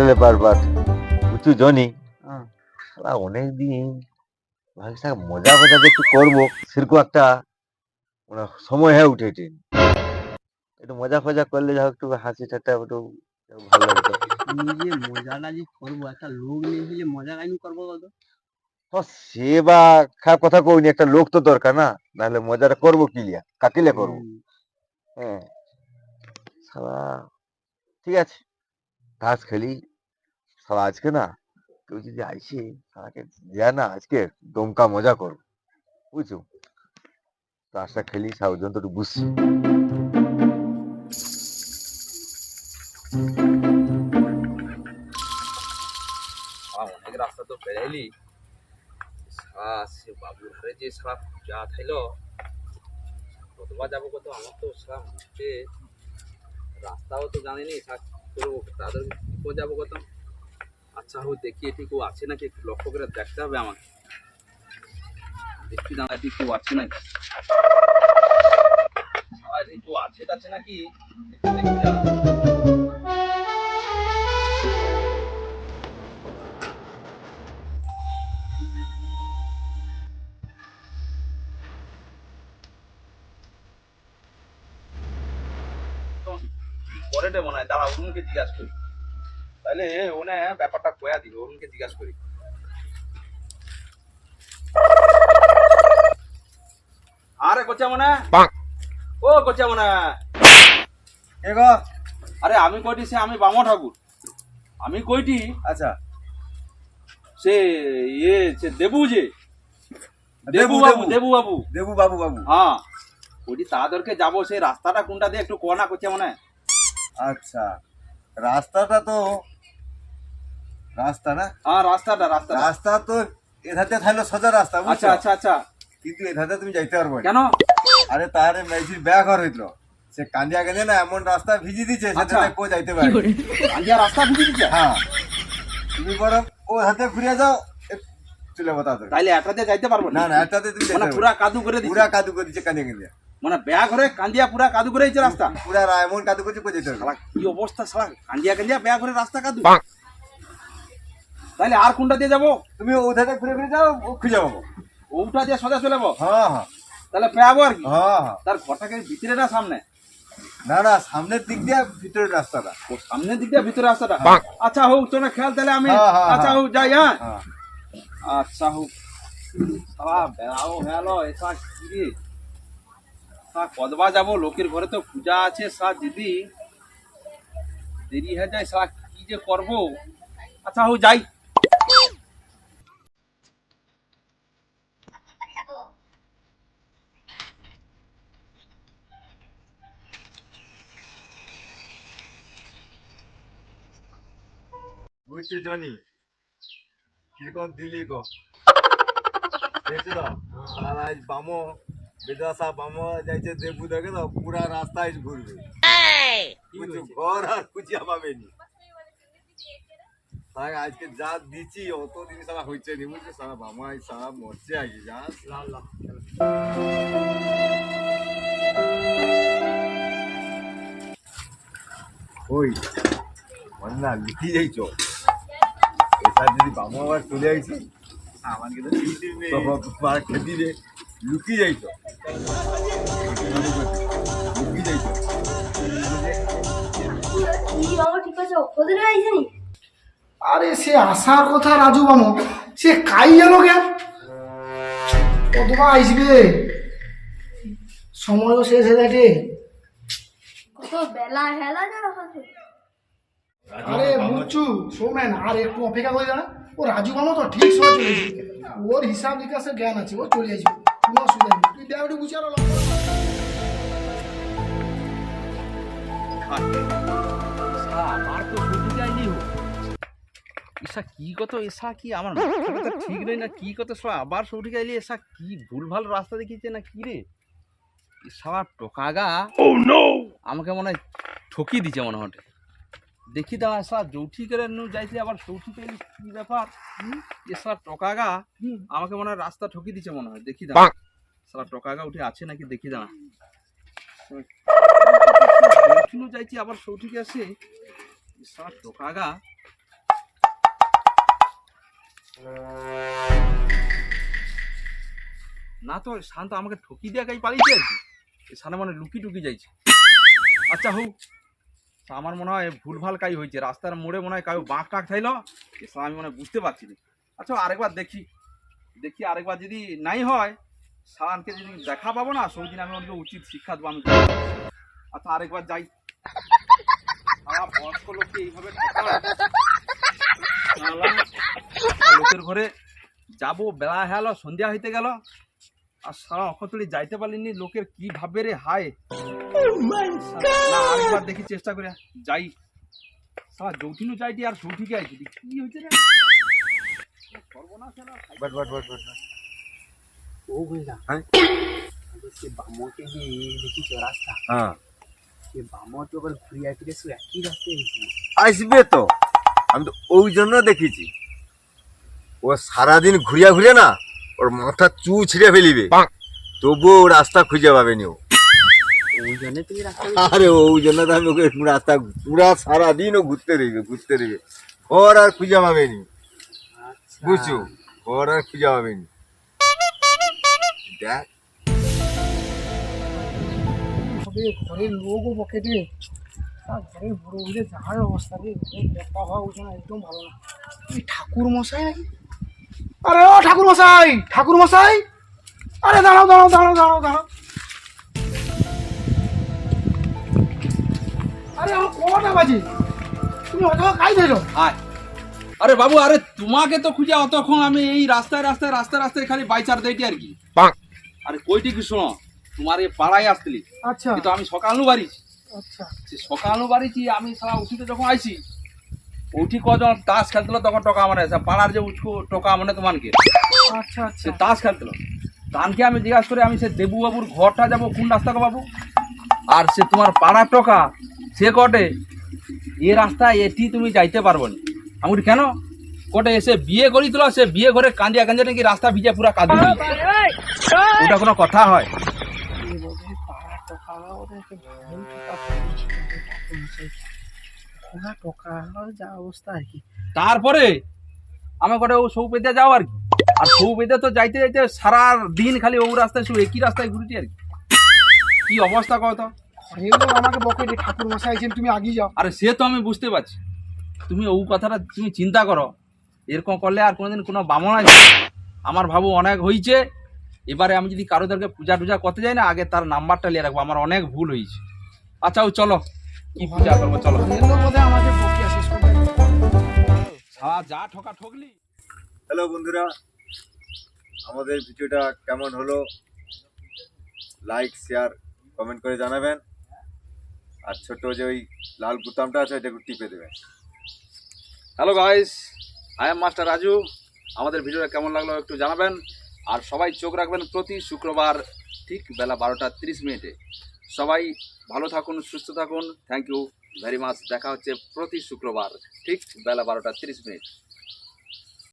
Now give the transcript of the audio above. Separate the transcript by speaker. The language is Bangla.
Speaker 1: রে পারপাট বুঝছু জনি শালা অনেকদিন ভাবছি মজা ফজা যে একটু করবো সেরকম একটা মানে সময় হয়ে উঠেছে। একটু মজা ফজা করলে যা হোক একটু হাসি ঠাট্টা একটু ভালো লাগতো।
Speaker 2: তুমি যে মজাটা যে করবো একটা লোক নিয়ে এসে যে মজা কাহিনী করবো কত
Speaker 1: সে বা খারাপ কথা কইনি, একটা লোক তো দরকার না, নাহলে মজাটা করবো কি লিয়া, কাকিলে করবো। হ্যাঁ শালা ঠিক আছে, তাস খেলি। শালা আজকে না কেউ যদি আইসে শালাকে যা না আজকে দমকা মজা করবো বুঝছো। তাসটা খেলি সাউজন তো একটু বুঝছি।
Speaker 3: অনেক রাস্তা তো বেড়াইলি সে বাবুর হারে যে সারা পূজা থাইলো কতবার যাবো কত আমার তো সারা মুখে রাস্তাও তো জানিনি করবো তাদের যাবো কত। আচ্ছা হোক দেখি এটি কেউ আছে নাকি একটু লক্ষ্য করে দেখতে হবে আমাকে, দেখি জানা এটি কেউ আছে নাকি, কেউ আছে নাকি দেখি জানা। পরেটে মনে হয় দাঁড়া অরুণকে জিজ্ঞাসা করি, তাহলে ওনে ব্যাপারটা কয়া দিল, অরুণকে জিজ্ঞাসা করি। আরে কোচা মনে ও কোচা মনে
Speaker 4: এগো
Speaker 3: আরে আমি কইটি সে আমি বামা ঠাকুর আমি কইটি।
Speaker 4: আচ্ছা
Speaker 3: সে ইয়ে সে দেবু যে
Speaker 4: দেবু
Speaker 3: দেবু বাবু
Speaker 4: দেবু বাবু বাবু
Speaker 3: হ্যাঁ ওইটি তাদেরকে যাবো সেই রাস্তাটা কোনটা দিয়ে একটু কোনা করছে মনে।
Speaker 4: আচ্ছা রাস্তাটা তো রাস্তা না,
Speaker 3: হ্যাঁ রাস্তাটা রাস্তা
Speaker 4: রাস্তা তো এধাতে থাকলো সোজা রাস্তা
Speaker 3: আচ্ছা
Speaker 4: বুঝছো,
Speaker 3: আচ্ছা আচ্ছা
Speaker 4: কিন্তু এধাতে তুমি যাইতে পারবো না।
Speaker 3: কেন?
Speaker 4: আরে তারে মেজির ব্যাগ ঘর হইলো, সে কান্দিয়া গেলে না এমন রাস্তা ভিজি দিচ্ছে
Speaker 3: আচ্ছা।
Speaker 4: সেটাতে কো যাইতে পারে।
Speaker 3: আন্দিয়া রাস্তা বুঝে দিচ্ছে।
Speaker 4: হ্যাঁ তুমি বরং ও হাতে ঘুরে যাও চলে বতা তো।
Speaker 3: তাইলে এটাতে যাইতে পারবো
Speaker 4: না না এটাতে তুমি
Speaker 3: মানে
Speaker 4: যাইতে
Speaker 3: পুরা
Speaker 4: পারবে
Speaker 3: কাদু করে দিচ্ছে,
Speaker 4: পুরা কাদু করে দিচ্ছে কান্দিয়া কান্দিয়া,
Speaker 3: মানে ব্যাগ ঘরে কান্দিয়া পুরা কাদু করে দিচ্ছে রাস্তা।
Speaker 4: পুরা এমন কাদু করছে কো যেতে
Speaker 3: শালা
Speaker 4: পারবে।
Speaker 3: কি অবস্থা শালা কান্দিয়া কান্দিয়া ব্যাগ ঘরে রাস্তা কাদু। তাইলে আর কোনটা দিয়ে যাবো?
Speaker 4: তুমি ও ধাতে ঘুরে ঘুরে যাও ও খুঁজে পাবো।
Speaker 3: ওটা দিয়ে সোজা চলে যাবো,
Speaker 4: হ্যাঁ হ্যাঁ
Speaker 3: তাহলে পেয়াবো আর কি।
Speaker 4: হ্যাঁ হ্যাঁ
Speaker 3: তার ঘরটাকে ভিতরে না সামনে?
Speaker 4: না না সামনের দিক দিয়ে ভিতরের রাস্তাটা।
Speaker 3: ও সামনের দিক দিয়ে ভিতরে রাস্তাটা। আচ্ছা হোক চলো খেয়াল তাহলে আমি
Speaker 4: হ্যাঁ, হ্যাঁ,
Speaker 3: আচ্ছা
Speaker 4: হ্যাঁ।
Speaker 3: হোক যাই। হ্যাঁ
Speaker 4: হ্যাঁ
Speaker 3: আচ্ছা হোক বেড়াও হ্যালো এসা কি রে কদবা যাবো লোকের ঘরে তো পূজা আছে দিদি দেরি হয়ে যায় কি যে করবো। আচ্ছা হোক যাই।
Speaker 4: বুঝছি জনি কিরকম দিলি গো দেখছি তো আজ বামো বেদাসা বামো যাইছে দেবু দেখে তো পুরা রাস্তায় ঘুরবে কিছু ঘর আর খুঁজিয়া পাবেনি। তাই আজকে যা দিচ্ছি অত দিন সারা হয়েছে নি বুঝছি সারা বামাই সারা মরছে আগে যা ওই না লিখি যাইছ এসা যদি বামা আবার চলে আইছে আমাকে তো খেতে রে লুকি যাইছ লুকি যাইছ
Speaker 5: আরে সে আসার কথা রাজু বামু সে কাই গেল কেন কতবা আসবে সময়ও শেষ হয়ে গেছে।
Speaker 6: কত বেলা হেলা যারা হচ্ছে
Speaker 5: আরে বুঝছু সোমেন আর একটু অপেক্ষা করে দাঁড়া, ও রাজু বামু তো ঠিক সময় চলে আসবে, ওর হিসাব নিকাশের জ্ঞান আছে, ও চলে আসবে কোনো অসুবিধা নেই, তুই দেখ একটু বুঝে আরো
Speaker 3: আমার তো ছুটি যায়নি এসা কি কত এসা কি আমার মাথাটা ঠিক নেই না কি কত সব আবার সৌটি গাইলি এসা কি ভুলভাল রাস্তা দেখিয়েছে না কি রে সারা টোকাগা আমাকে মনে হয় ঠকিয়ে দিচ্ছে মনে হয়। দেখি দাঁড়া এসা জৌঠি করে নু যাইছে আবার সৌঠি পেলি কি ব্যাপার এসা টোকাগা আমাকে মনে হয় রাস্তা ঠকিয়ে দিচ্ছে মনে হয়। দেখি দাঁড়া সারা টোকাগা উঠে আছে নাকি দেখি দাঁড়া জৌঠিনু যাইছি আবার সৌঠিকে আসে সারা টোকাগা না তো শান্ত আমাকে ঠকি দিয়ে কাই পালিয়েছে আর কি সামনে মানে লুকি টুকি যাইছে। আচ্ছা হোক, তা আমার মনে হয় ভুলভাল কাই হয়েছে, রাস্তার মোড়ে মনে হয় কাউ বাঁক টাক থাইলো, এসব আমি মনে হয় বুঝতে পারছি না। আচ্ছা আরেকবার দেখি দেখি আরেকবার যদি নাই হয়, সালানকে যদি দেখা পাবো না সেই দিন আমি ওনাকে উচিত শিক্ষা দেবো আমি। আচ্ছা আরেকবার যাই। সারা বয়স্ক লোককে এইভাবে ঠকায়। শালা, লোকের ঘরে যাবো, বেলা হল, সন্ধ্যা হইতে গেল, আর সারা অকতলি যাইতে পারলিনি, লোকের কি ভাববে রে হায়। না আরেকবার দেখি চেষ্টা করে যাই। সারা যৌথিনু যাইটি আর সৌঠিকে আইছি, কি হয়েছে রে?
Speaker 1: বাট বাট বাট বাট
Speaker 2: ও বুঝলা
Speaker 1: হ্যাঁ
Speaker 2: সে বামকে যে দেখিছ রাস্তা,
Speaker 1: হ্যাঁ
Speaker 2: সে বাম তো আবার ঘুরিয়া ফিরে সে একই রাস্তায় গেছিল।
Speaker 1: আসবে তো, আমি তো ওই জন্য দেখেছি। ও সারাদিন ঘুরিয়া ঘুরিয়া না ওর মাথা চু ছিঁড়ে ফেলিবে, তবুও ও রাস্তা খুঁজে পাবেনি ও।
Speaker 2: ওই জন্য তুমি রাস্তা
Speaker 1: আরে ওই জন্য তো আমি ওকে রাস্তা পুরা সারাদিন ও ঘুরতে দেবে ঘর আর খুঁজে পাবেনি, বুঝছো? ঘর আর খুঁজে পাবেনি। দেখ
Speaker 5: হবে ঘরের লোকও পকেটে, তার ঘরের বড় বুঝে যাওয়ার অবস্থা রে, ব্যাপার হওয়া উচিত না, একদম ভালো না। এই ঠাকুর মশাই নাকি? আরে ও ঠাকুর মশাই, ঠাকুর মশাই, আরে দাঁড়াও দাঁড়াও দাঁড়াও দাঁড়াও দাঁড়াও। আরে আমার কটা বাজে, তুমি অত কাই দিলো?
Speaker 3: আয়। আরে বাবু, আরে তোমাকে তো খুঁজে অতক্ষণ আমি এই রাস্তায় রাস্তায় রাস্তায় রাস্তায় খালি বাইচার দেইটি আর কি। আরে কইটি কি শোনো, তোমার এই পাড়ায় আসলি,
Speaker 5: আচ্ছা
Speaker 3: কিন্তু আমি সকাল নু বাড়িছি।
Speaker 5: আচ্ছা
Speaker 3: সে সকাল নু বাড়িছি, আমি সারা উঠিতে যখন আইছি, উঠি কজন তাস খেলছিল, তখন টোকা মানে পাড়ার যে উঠু টোকা মানে তোমাকে
Speaker 5: আচ্ছা
Speaker 3: সে
Speaker 5: আচ্ছা
Speaker 3: তাস খেলছিল। তানকে আমি জিজ্ঞাসা করে আমি সে দেবু বাবুর ঘরটা যাবো কোন রাস্তা গো বাবু, আর সে তোমার পাড়ার টোকা সে কটে এ রাস্তায় এটি তুমি যাইতে পারবো না। আমি বলি, কেন? কোটে এসে বিয়ে করি তোলা, সে বিয়ে করে কান্দিয়া কান্দিয়া নাকি রাস্তা ভিজে পুরা কাঁদু, ওটা কোনো কথা হয়?
Speaker 2: যা অবস্থা আর কি।
Speaker 3: তারপরে আমি কটে ও সৌ পেতে যাও আর কি, আর সৌ পেতে তো যাইতে যাইতে সারা দিন খালি ও রাস্তায় শুধু একই রাস্তায় ঘুরছি আর কি। কি অবস্থা কত?
Speaker 5: ঘরের লোক আমাকে বকেটে, ঠাকুর মশাই আছেন, তুমি আগিয়ে যাও।
Speaker 3: আরে সে তো আমি বুঝতে পারছি, তুমি ও কথাটা তুমি চিন্তা করো, এরকম করলে আর কোনোদিন কোনো বামন আছে? আমার ভাবু অনেক হয়েছে, এবারে আমি যদি কারোদেরকে পূজা টুজা করতে যাই না, আগে তার নাম্বারটা নিয়ে রাখবো, আমার অনেক ভুল হয়েছে। আচ্ছা ও চলো, কি পূজা করবো চলো।
Speaker 5: ঘরের লোক বোধহয় আমাকে বকিয়া শেষ করে দেবে।
Speaker 3: সারা যা ঠকা ঠকলি।
Speaker 1: হ্যালো বন্ধুরা, আমাদের ভিডিওটা কেমন হলো লাইক শেয়ার কমেন্ট করে জানাবেন, আর ছোট যে ওই লাল বোতামটা আছে ওইটা একটু টিপে দেবেন।
Speaker 3: Hello guys, I am master Raju. আমাদের ভিডিওটা কেমন লাগলো একটু জানাবেন, আর সবাই চোখ রাখবেন প্রতি শুক্রবার ঠিক বেলা 12টা 30 মিনিটে। সবাই ভালো থাকুন, সুস্থ থাকুন। Thank you very much. দেখা হচ্ছে প্রতি শুক্রবার ঠিক বেলা 12টা 30 মিনিট।